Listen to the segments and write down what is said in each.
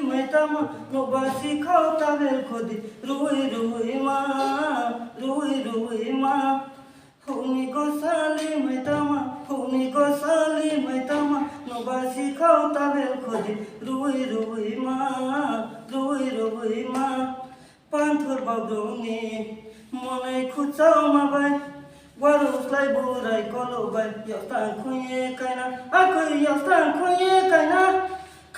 mai tama no basi khau ta bel khodi rui rui ma huni ko sali mai tama no basi khau ta bel khodi rui rui ma panthor bagoni monai khuchau ma bai warus lai burai kolo bai yostan khoye kaina akoi yostan khoye kaina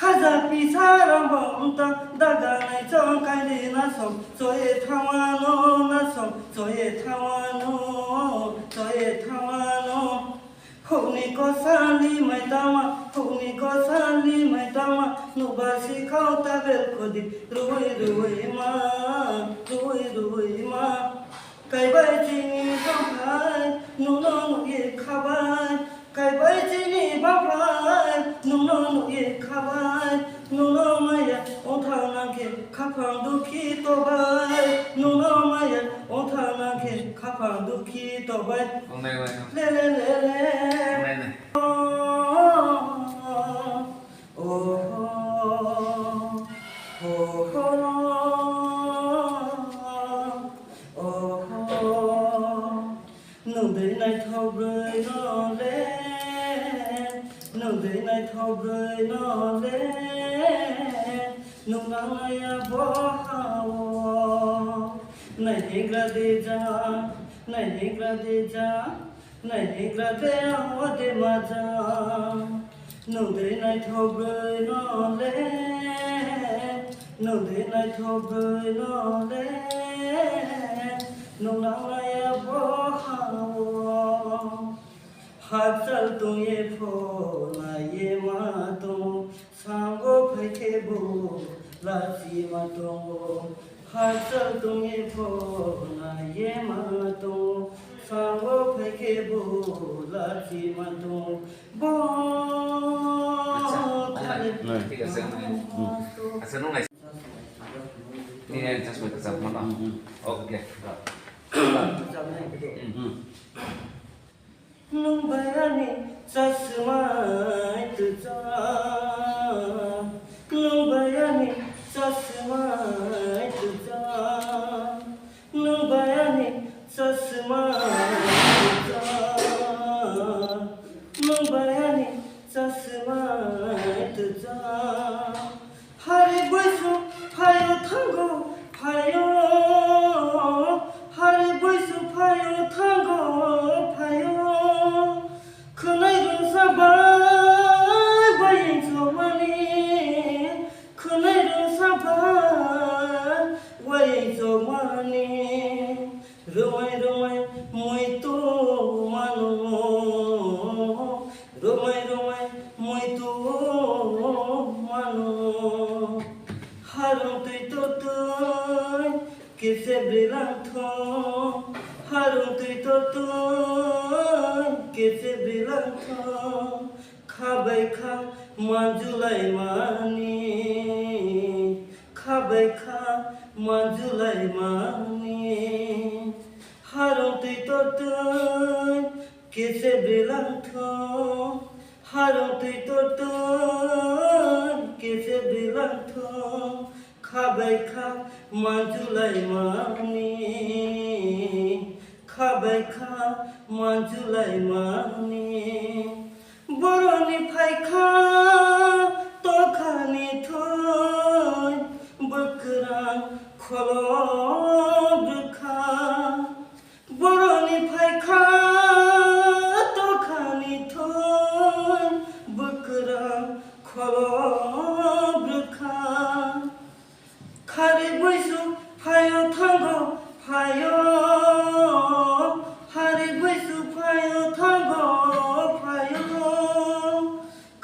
khaja pisa rambam ta daga nai chong kai ni na som soye thawano soye thawano honi ko sali mai tama no basi khau ta bel khodi rui ma kai bai chini babai nu ye khabai kai bai chini babai nu ye khabai nu maya othana ke khapang dukhi to bai nu maya othana ke khapang dukhi to bai le Nung day night thâu rơi nó lên Nung day night thâu rơi nó lên Nung nắng ai bỏ hào Này hình ra đi ra Này hình ra đi ra Này hình ra đi áo đi mà ra Nung day night thâu rơi nó lên Nung day night thâu rơi nó lên Nung nắng ai bỏ Hatsal tu ye pho la ye ma tu sango phai ke bo la si ma tu Hatsal tu ye pho la ye ma tu sango phai ke bo la si ma tu bo Senang nggak? Ini Chasamai Kwcham mana? Oke. Nwng Bai Chasamai Kwcham Nwng Bai Chasamai Kwcham Nwng Bai Chasamai Kwcham Nwng Bai Chasamai Kwcham Hari boisu phayo thango phayo Hari boisu phayo thango phayo Kunai rusa bai bai zomani Kunai rusa bai bai zomani Romai moi to mano Romai moi to mano Harum tui to tui kise brilang tho Harum tui to tui kise brilang tho Khabai kha manjulai mani Khabai kha manjulai mani Harum tui to tui kise brilang tho Harum tui to tui kise brilang tho Khabai kha manjulai mani Khabai kha manjulai mani Boroni phai kha to khani thoi Bukrang kholo brukha Boroni phai kha to khani thoi Bukrang kholo brukha Khari boisu phayo thango phayo Hari boisu phayo thango phayo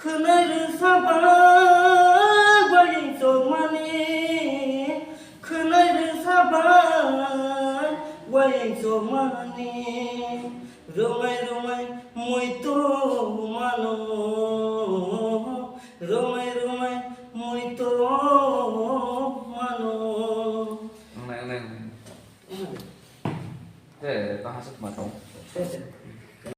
Khunai rusa bai bai zomani Khunai rusa bai bai zomani Romai moi to